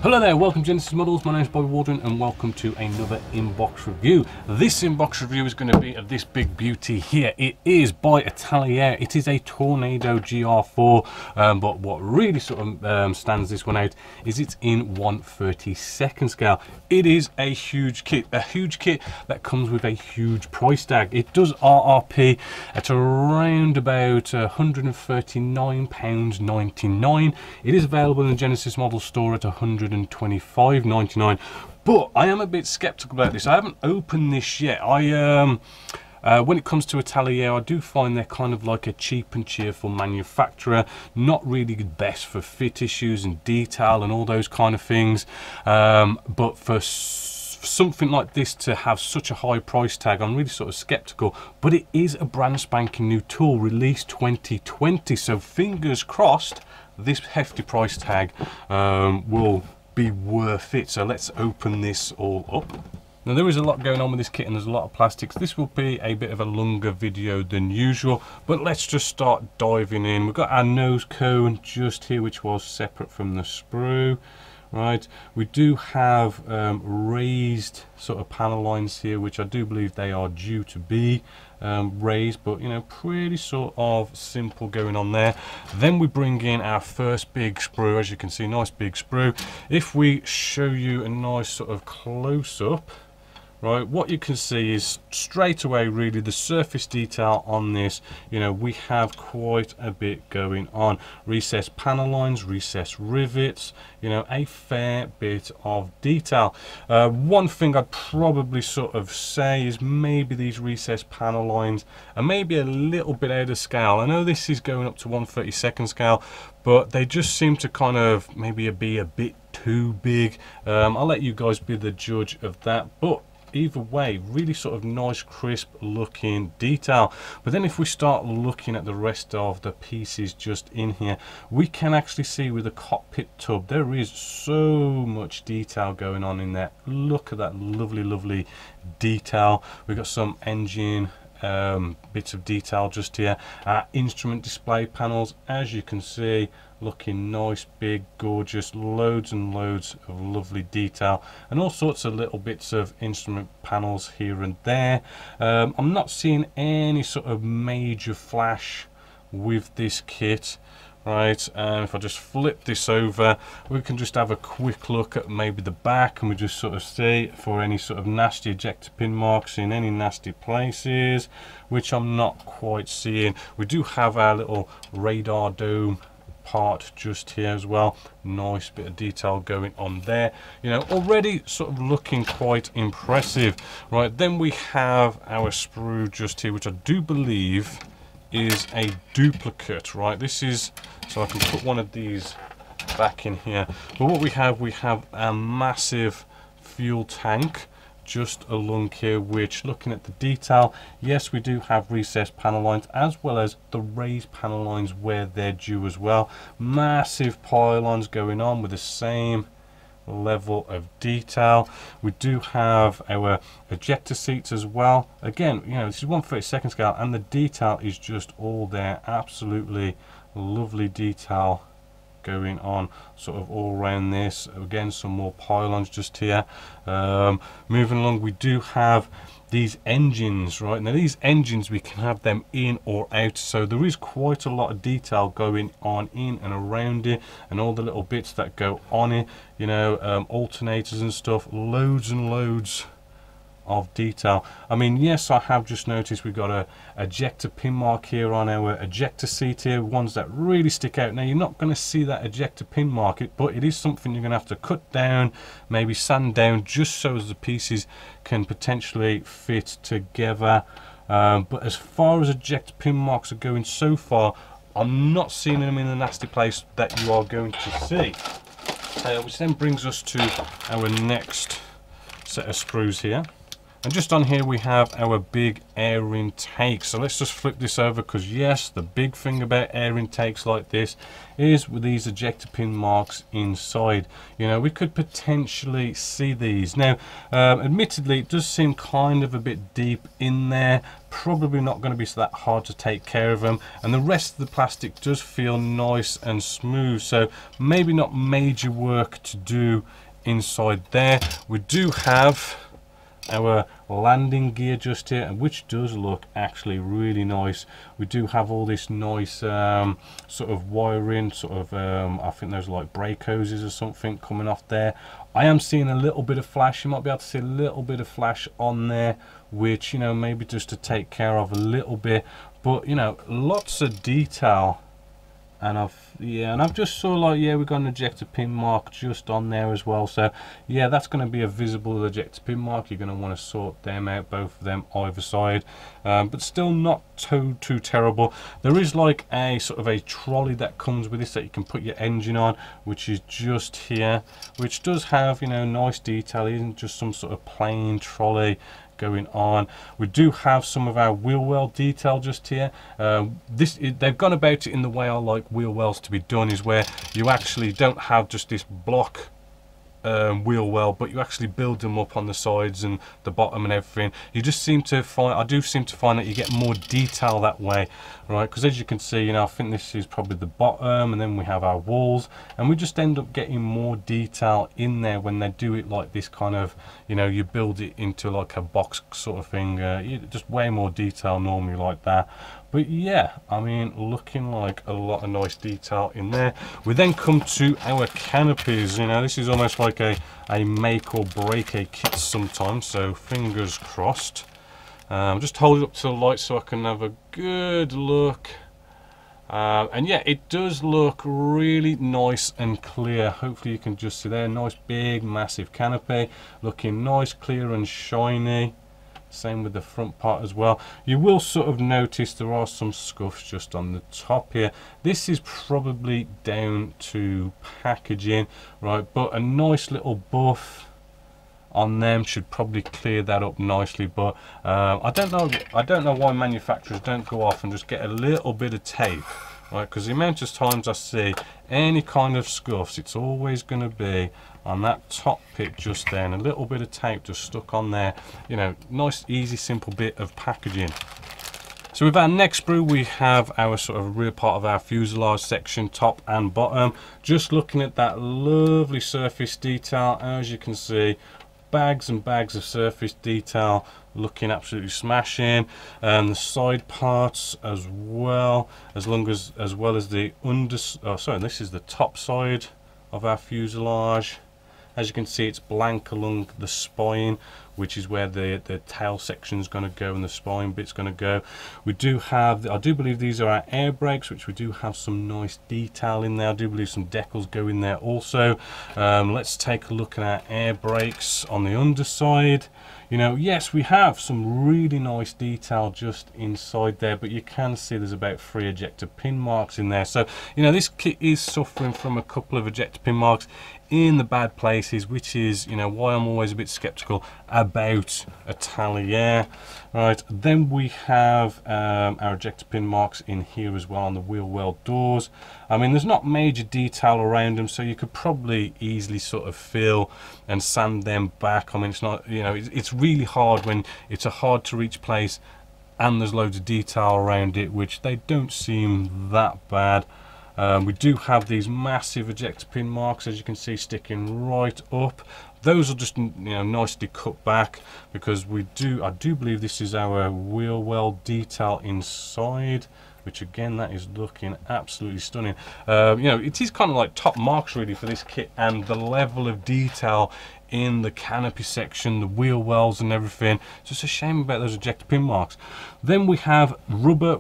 Hello there, welcome to Genesis Models. My name is Bobby Waldron and welcome to another inbox review. This inbox review is going to be of this big beauty here. It is by Italeri. It is a Tornado GR.4, but what really sort of stands this one out is it's in 1/32 scale. It is a huge kit that comes with a huge price tag. It does RRP at around about £139.99. It is available in the Genesis Model store at £125.99, but I am a bit skeptical about this. I haven't opened this yet. When it comes to Italeri, I do find they're kind of like a cheap and cheerful manufacturer, not really the best for fit issues and detail and all those kind of things, but for something like this to have such a high price tag, I'm really sort of skeptical. But it is a brand spanking new tool, released 2020, so fingers crossed this hefty price tag will be worth it. So let's open this all up. Now there is a lot going on with this kit and there's a lot of plastics. This will be a bit of a longer video than usual, but let's just start diving in. We've got our nose cone just here, which was separate from the sprue. Right, we do have raised sort of panel lines here, which I do believe they are due to be raised, but you know, pretty sort of simple going on there. Then we bring in our first big sprue. As you can see, nice big sprue. If we show you a nice sort of close-up, right, what you can see is straight away really the surface detail on this. You know, we have quite a bit going on. Recessed panel lines, recessed rivets, you know, a fair bit of detail. One thing I'd probably sort of say is maybe these recessed panel lines are maybe a little bit out of scale. I know this is going up to 1/32 scale, but they just seem to kind of maybe be a bit too big. I'll let you guys be the judge of that, but either way, really sort of nice crisp looking detail. But then if we start looking at the rest of the pieces just in here, we can actually see with the cockpit tub there is so much detail going on in there. Look at that lovely detail. We've got some engine bits of detail just here. Our instrument display panels, as you can see, looking nice, big, gorgeous, loads and loads of lovely detail, and all sorts of little bits of instrument panels here and there. I'm not seeing any sort of major flash with this kit. Right, and if I just flip this over, we can just have a quick look at maybe the back, and we just sort of see for any sort of nasty ejector pin marks in any nasty places, which I'm not quite seeing. We do have our little radar dome part just here as well. Nice bit of detail going on there, you know, already sort of looking quite impressive. Right, then we have our sprue just here, which I do believe is a duplicate. Right, this is, so I can put one of these back in here, but what we have a massive fuel tank just along here, which, looking at the detail, yes, we do have recessed panel lines as well as the raised panel lines where they're due as well. Massive pylons going on with the same level of detail. We do have our ejector seats as well. Again, you know, this is 1/32 scale and the detail is just all there. Absolutely lovely detail going on sort of all around this. Again, some more pylons just here. Moving along, we do have these engines. Right, now these engines, we can have them in or out, so there is quite a lot of detail going on in and around it, and all the little bits that go on it, you know, alternators and stuff. Loads and loads of detail. I mean, yes, I have just noticed we've got a ejector pin mark here on our ejector seat here, ones that really stick out. Now you're not going to see that ejector pin mark, but it is something you're going to have to cut down, maybe sand down, just so as the pieces can potentially fit together. But as far as ejector pin marks are going so far, I'm not seeing them in the nasty place that you are going to see, which then brings us to our next set of sprues here. And just on here we have our big air intake. So let's just flip this over, because yes, the big thing about air intakes like this is with these ejector pin marks inside. You know, we could potentially see these. Now, admittedly, it does seem kind of a bit deep in there. Probably not going to be so that hard to take care of them. And the rest of the plastic does feel nice and smooth. So maybe not major work to do inside there. We do have our landing gear just here, and which does look actually really nice. We do have all this nice sort of wiring, sort of I think those are like brake hoses or something coming off there. I am seeing a little bit of flash. You might be able to see a little bit of flash on there, which, you know, maybe just to take care of a little bit, but you know, lots of detail. And I've just saw, like, yeah, we've got an ejector pin mark just on there as well. So yeah, that's going to be a visible ejector pin mark. You're going to want to sort them out, both of them either side, but still not too terrible. There is like a sort of a trolley that comes with this that you can put your engine on, which is just here, which does have, you know, nice detail. It isn't just some sort of plain trolley going on. We do have some of our wheel well detail just here. They've gone about it in the way I like wheel wells to be done, is where you actually don't have just this block wheel well, but you actually build them up on the sides and the bottom and everything. You just seem to find, I do seem to find that you get more detail that way, right? Because as you can see, you know, I think this is probably the bottom, and then we have our walls, and we just end up getting more detail in there when they do it like this kind of, you know, you build it into like a box sort of thing. Just way more detail normally like that. But yeah, I mean, looking like a lot of nice detail in there. We then come to our canopies. You know, this is almost like a make or break a kit sometimes, so fingers crossed. Just hold it up to the light so I can have a good look. And yeah, it does look really nice and clear. Hopefully you can just see there, nice big massive canopy, looking nice, clear and shiny. Same with the front part as well. You will sort of notice there are some scuffs just on the top here. This is probably down to packaging, right? But a nice little buff on them should probably clear that up nicely. But I don't know why manufacturers don't go off and just get a little bit of tape, right? Because the amount of times I see any kind of scuffs, it's always going to be on that top pit just there, and a little bit of tape just stuck on there. You know, nice easy simple bit of packaging. So with our next sprue, we have our sort of rear part of our fuselage section, top and bottom. Just looking at that lovely surface detail, as you can see, bags and bags of surface detail, looking absolutely smashing. The side parts as well, as well as the this is the top side of our fuselage. As you can see, it's blank along the spine, which is where the tail section is going to go and the spine bit's going to go. We do have, I do believe these are our air brakes, which we do have some nice detail in there. I do believe some decals go in there also. Let's take a look at our air brakes on the underside. You know, yes, we have some really nice detail just inside there, but you can see there's about 3 ejector pin marks in there. So, you know, this kit is suffering from a couple of ejector pin marks in the bad places, which is, you know, why I'm always a bit skeptical about Italeri. Right, then we have our ejector pin marks in here as well on the wheel well doors. I mean, there's not major detail around them, so you could probably easily sort of fill and sand them back. I mean, it's not, you know, it's really hard when it's a hard to reach place and there's loads of detail around it, which they don't seem that bad. We do have these massive ejector pin marks, as you can see, sticking right up. Those are just, you know, nicely cut back, because I do believe this is our wheel well detail inside, which again, that is looking absolutely stunning. You know, it is kind of like top marks really for this kit, and the level of detail in the canopy section, the wheel wells and everything. It's just a shame about those ejector pin marks. Then we have rubber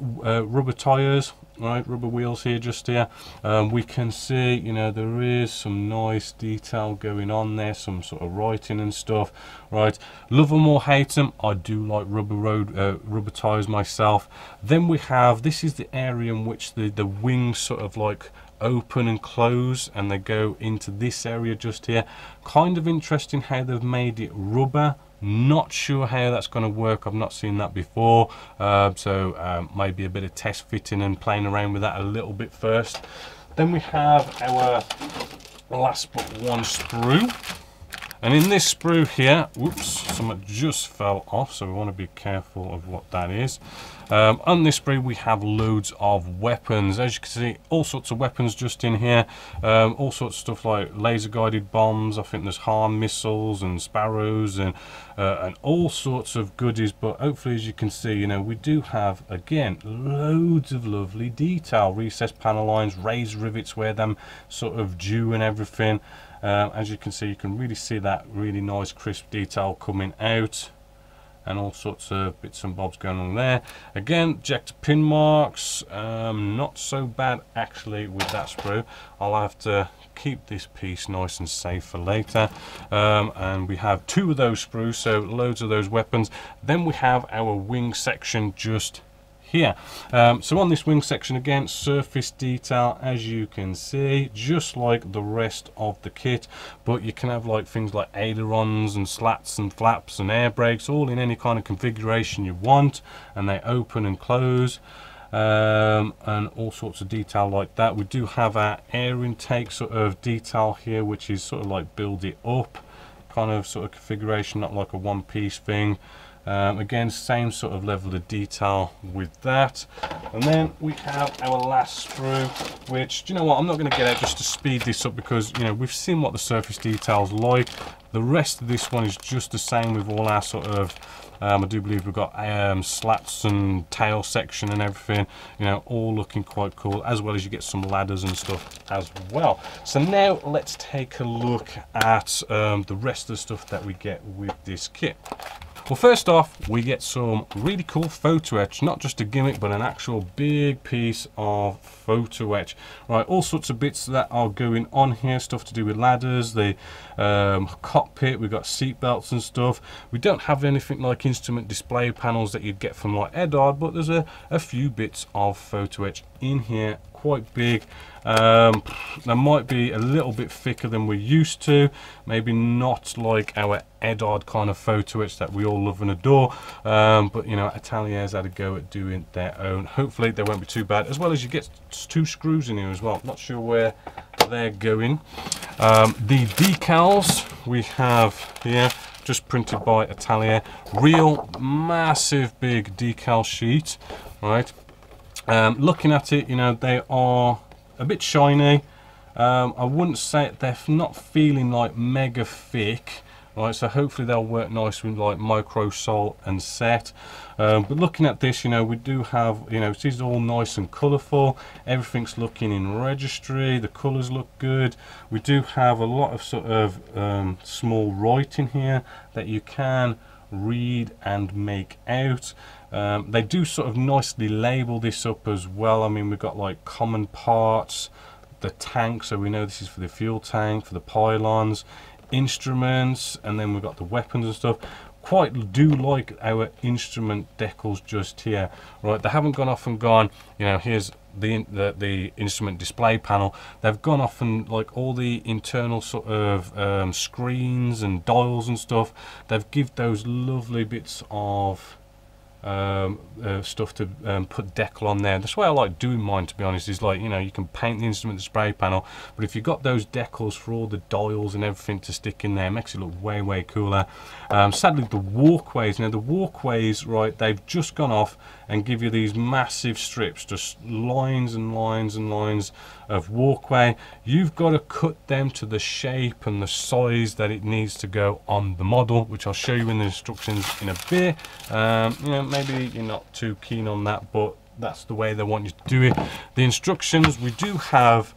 tires, right, rubber wheels here, just here. We can see, you know, there is some nice detail going on there, some sort of writing and stuff, right? Love them or hate them, I do like rubber tires myself. Then we have, this is the area in which the wings sort of like open and close, and they go into this area just here. Kind of interesting how they've made it rubber, Not sure how that's going to work. I've not seen that before, so maybe a bit of test fitting and playing around with that a little bit first. Then we have our last but one sprue, and in this sprue here, whoops, something just fell off, so we want to be careful of what that is. On this sprue we have loads of weapons. As you can see, all sorts of weapons just in here, all sorts of stuff like laser guided bombs. I think there's harm missiles and sparrows and all sorts of goodies. But hopefully, as you can see, you know, we do have again loads of lovely detail, recessed panel lines, raised rivets where them sort of due and everything. As you can see, you can really see that really nice crisp detail coming out, and all sorts of bits and bobs going on there. Again, ejector pin marks, not so bad actually with that sprue. I'll have to keep this piece nice and safe for later. And we have 2 of those sprues, so loads of those weapons. Then we have our wing section just here. So on this wing section, again, surface detail, as you can see, just like the rest of the kit, but you can have like things like ailerons and slats and flaps and air brakes, all in any kind of configuration you want, and they open and close, and all sorts of detail like that. We do have our air intake sort of detail here, which is sort of like build it up kind of sort of configuration, not like a one-piece thing. Again, same sort of level of detail with that. And then we have our last sprue, which, do you know what, I'm not going to get out just to speed this up, because, you know, we've seen what the surface detail's like. The rest of this one is just the same with all our sort of I do believe we've got slats and tail section and everything, you know, all looking quite cool, as well as you get some ladders and stuff as well. So now let's take a look at the rest of the stuff that we get with this kit. Well, first off, we get some really cool photo etch, not just a gimmick, but an actual big piece of photo etch. Right, all sorts of bits that are going on here, stuff to do with ladders, the cockpit, we've got seat belts and stuff. We don't have anything like instrument display panels that you'd get from like Edard, but there's a few bits of photo etch in here, quite big. They might be a little bit thicker than we're used to, maybe not like our Edard kind of photo etch that we all love and adore, but you know, Italer's had a go at doing their own. Hopefully they won't be too bad, as well as you get 2 screws in here as well. Not sure where they're going. The decals we have here, just printed by Italeri, real massive big decal sheet, right? Looking at it, you know, they are a bit shiny. I wouldn't say they're not feeling like mega thick, right? So hopefully they'll work nice with like micro salt and set. But looking at this, you know, we do have, you know, this is all nice and colourful. Everything's looking in registry. The colours look good. We do have a lot of sort of small writing here that you can read and make out. They do sort of nicely label this up as well. I mean, we've got like common parts, the tank, so we know this is for the fuel tank, for the pylons, instruments, and then we've got the weapons and stuff. Quite do like our instrument decals just here, right? They haven't gone off and gone, you know, here's the instrument display panel. They've gone off and like all the internal sort of screens and dials and stuff, they've give those lovely bits of stuff to put decal on there. That's why I like doing mine, to be honest, is like, you know, you can paint the instrument display panel, but if you've got those decals for all the dials and everything to stick in there, it makes it look way cooler. Sadly, the walkways, now the walkways, right, they've just gone off and give you these massive strips, just lines and lines and lines of walkway. You've got to cut them to the shape and the size that it needs to go on the model, which I'll show you in the instructions in a bit. You know, maybe you're not too keen on that, but that's the way they want you to do it. The instructions, we do have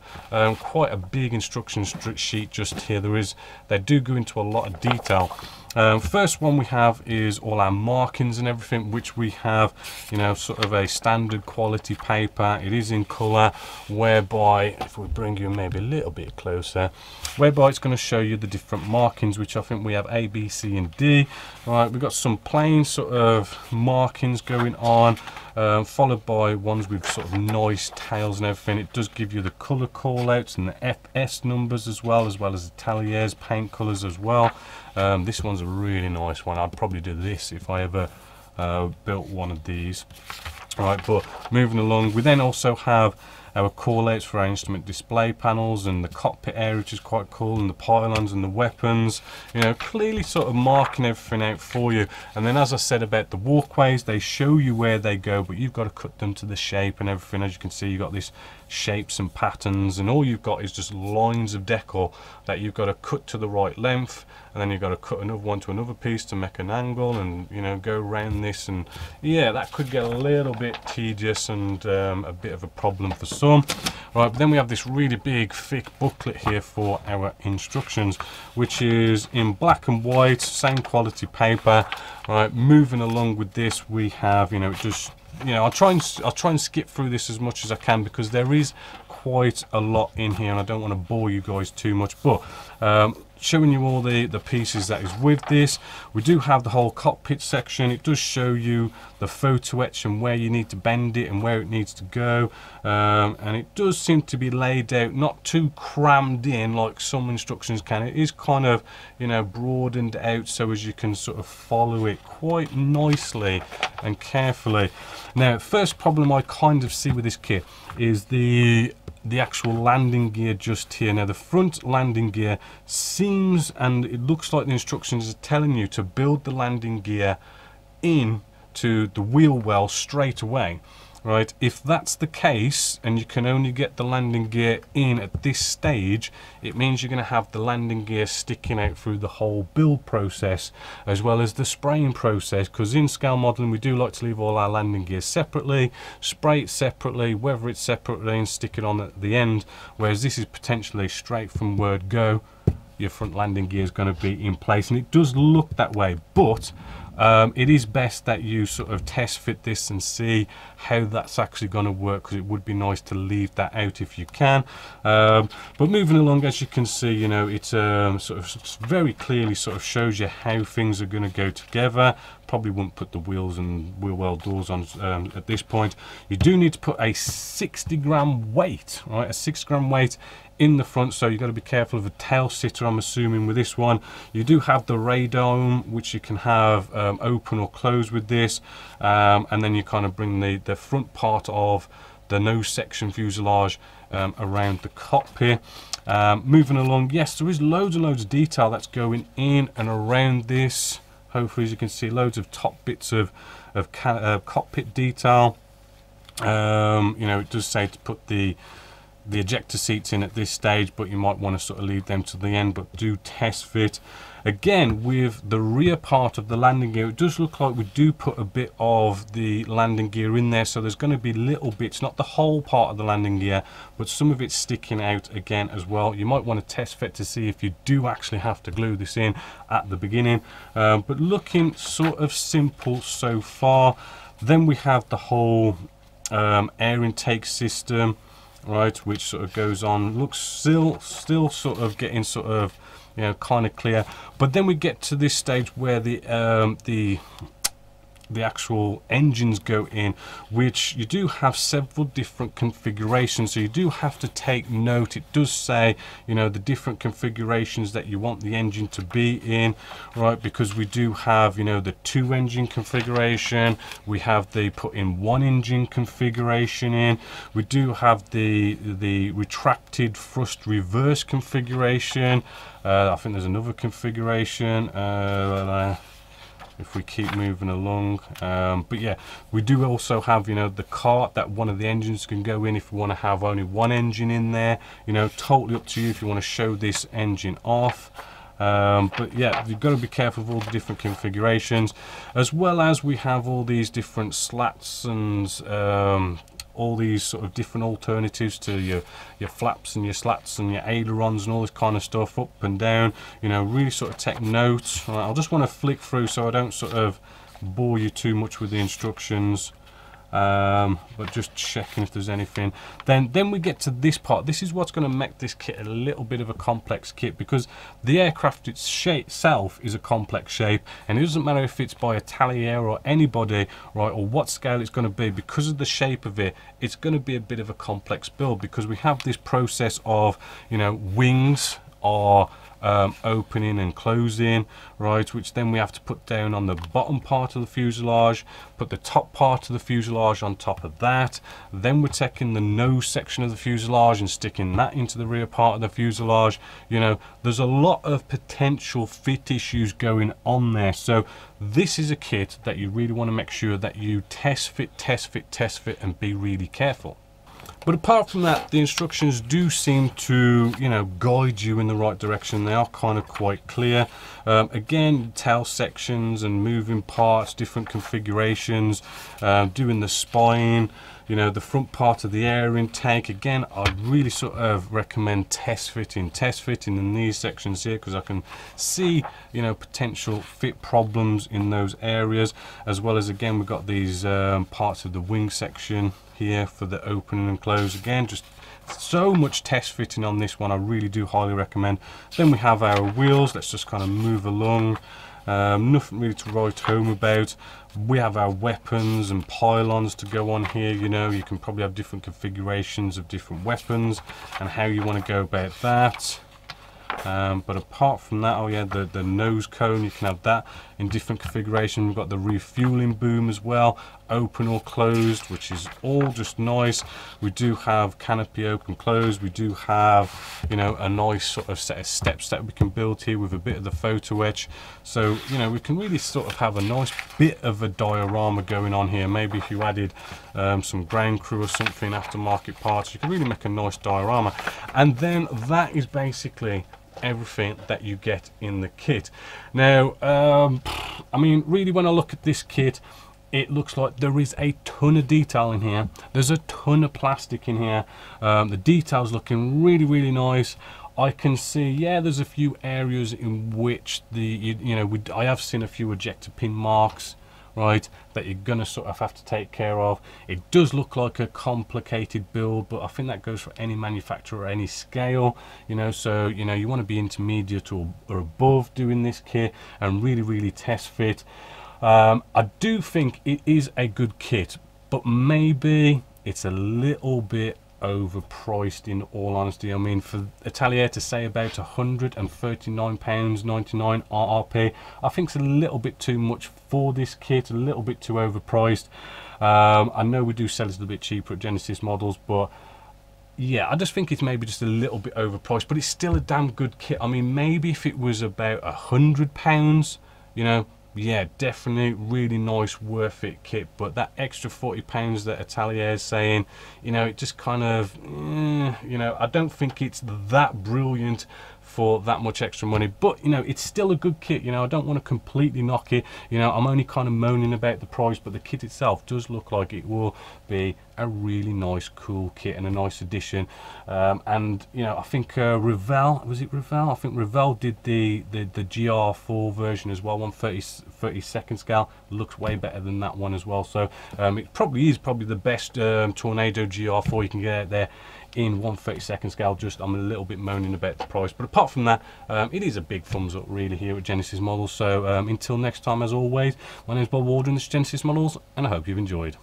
quite a big instruction sheet just here. They do go into a lot of detail. First one we have is all our markings and everything, which we have, you know, sort of a standard quality paper. It is in colour, whereby, if we bring you maybe a little bit closer, whereby it's going to show you the different markings, which I think we have A, B, C and D. Right, we've got some plain sort of markings going on, followed by ones with sort of nice tails and everything. It does give you the colour call outs and the FS numbers as well as Italer's paint colours as well. This one's a really nice one. I'd probably do this if I ever built one of these. Right, but moving along, we then also have our callouts for our instrument display panels and the cockpit area, which is quite cool, and the pylons and the weapons, you know, clearly sort of marking everything out for you. And then, as I said about the walkways, they show you where they go, but you've got to cut them to the shape and everything. As you can see, you've got these shapes and patterns, and all you've got is just lines of decor that you've got to cut to the right length, and then you've got to cut another one to another piece to make an angle, and you know, go around this. And yeah, that could get a little bit tedious and a bit of a problem for some. Right, but then we have this really big thick booklet here for our instructions, which is in black and white, same quality paper. Right, moving along with this, we have, you know, just, you know, I'll try and skip through this as much as I can, because there is quite a lot in here and I don't want to bore you guys too much. But showing you all the pieces that is with this, we do have the whole cockpit section. It does show you the photo etch and where you need to bend it and where it needs to go, and it does seem to be laid out not too crammed in like some instructions can. It is kind of, you know, broadened out so as you can sort of follow it quite nicely and carefully. Now, first problem I kind of see with this kit is the actual landing gear just here. Now, the front landing gear seems, and it looks like the instructions are telling you to build the landing gear in to the wheel well straight away. Right, if that's the case and you can only get the landing gear in at this stage, it means you're going to have the landing gear sticking out through the whole build process as well as the spraying process, because in scale modeling we do like to leave all our landing gears separately, spray it separately, weather it separately and stick it on at the end, whereas this is potentially straight from word go. Your front landing gear is going to be in place, and it does look that way, but it is best that you sort of test fit this and see how that's actually going to work, because it would be nice to leave that out if you can. But moving along, as you can see, you know, it sort of very clearly sort of shows you how things are going to go together. Probably wouldn't put the wheels and wheel well doors on at this point. You do need to put a 60-gram weight, right? A 6-gram weight in the front, so you've got to be careful of a tail sitter, I'm assuming, with this one. You do have the radome, which you can have open or close with this, and then you kind of bring the front part of the nose section fuselage around the cockpit. Moving along, yes, there is loads and loads of detail that's going in and around this. Hopefully, as you can see, loads of top bits of cockpit detail. You know, it does say to put the ejector seats in at this stage, but you might want to sort of leave them to the end, but do test fit. Again, with the rear part of the landing gear, it does look like we do put a bit of the landing gear in there, so there's going to be little bits, not the whole part of the landing gear, but some of it sticking out again as well. You might want to test fit to see if you do actually have to glue this in at the beginning, but looking sort of simple so far. Then we have the whole air intake system, right, which sort of goes on, looks still sort of getting sort of, you know, kind of clear. But then we get to this stage where the actual engines go in, which you do have several different configurations, so you do have to take note. It does say, you know, the different configurations that you want the engine to be in, right? Because we do have, you know, the 2-engine configuration, we have the put in 1-engine configuration in, we do have the retracted thrust reverse configuration. I think there's another configuration if we keep moving along, but yeah, we do also have, you know, the cart that one of the engines can go in if you want to have only one engine in there. You know, totally up to you if you want to show this engine off. But yeah, you've got to be careful of all the different configurations, as well as we have all these different slats and all these sort of different alternatives to your flaps and your slats and your ailerons and all this kind of stuff, up and down. You know, really sort of take notes. Right, I'll just want to flick through so I don't sort of bore you too much with the instructions, but just checking if there's anything. Then we get to this part. This is what's going to make this kit a little bit of a complex kit, because the aircraft itself is a complex shape, and it doesn't matter if it's by Italeri or anybody, right, or what scale it's going to be. Because of the shape of it, it's going to be a bit of a complex build, because we have this process of, you know, wings are opening and closing, right, which then we have to put down on the bottom part of the fuselage, put the top part of the fuselage on top of that. Then we're taking the nose section of the fuselage and sticking that into the rear part of the fuselage. You know, there's a lot of potential fit issues going on there. So this is a kit that you really want to make sure that you test fit, and be really careful. But apart from that, the instructions do seem to, you know, guide you in the right direction. They are kind of quite clear. Again, tail sections and moving parts, different configurations, doing the spine, you know, the front part of the air intake. Again, I'd really sort of recommend test fitting in these sections here, because I can see, you know, potential fit problems in those areas, as well as, again, we've got these parts of the wing section here for the opening and close. Again, just so much test fitting on this one. I really do highly recommend. Then we have our wheels. Let's just kind of move along. Nothing really to write home about. We have our weapons and pylons to go on here. You know, you can probably have different configurations of different weapons and how you want to go about that. But apart from that, oh yeah, the nose cone, you can have that in different configuration. We've got the refueling boom as well, open or closed, which is all just nice. We do have canopy open closed. We do have, you know, a nice sort of set of steps that we can build here with a bit of the photo etch. So, you know, we can really sort of have a nice bit of a diorama going on here. Maybe if you added some ground crew or something, aftermarket parts, you can really make a nice diorama. And then that is basically everything that you get in the kit. Now, I mean, really, when I look at this kit, it looks like there is a ton of detail in here. There's a ton of plastic in here. The detail's looking really, really nice. I can see, yeah, there's a few areas in which I have seen a few ejector pin marks, right, that you're gonna sort of have to take care of. It does look like a complicated build, but I think that goes for any manufacturer or any scale, you know. So, you know, you want to be intermediate or above doing this kit and really, really test fit. I do think it is a good kit, but maybe it's a little bit overpriced, in all honesty. I mean, for Italeri to say about £139.99 RRP, I think it's a little bit too much for this kit, a little bit too overpriced. I know we do sell it a little bit cheaper at Genesis models, but yeah, I just think it's maybe just a little bit overpriced, but it's still a damn good kit. I mean, maybe if it was about £100, you know, yeah, definitely really nice, worth it kit. But that extra £40 that Italeri is saying, you know, it just kind of, you know, I don't think it's that brilliant for that much extra money. But, you know, it's still a good kit. You know, I don't want to completely knock it. You know, I'm only kind of moaning about the price, but the kit itself does look like it will be a really nice, cool kit and a nice addition. And, you know, I think Revell, was it Revell? I think Revell did the GR.4 version as well, 1/32 scale. Looks way better than that one as well. So it probably is the best Tornado GR.4 you can get out there in 1/32 scale. Just, I'm a little bit moaning about the price, but apart from that, it is a big thumbs up really here at Genesis Models. So until next time, as always, my name is Bob Waldron, this is Genesis Models, and I hope you've enjoyed.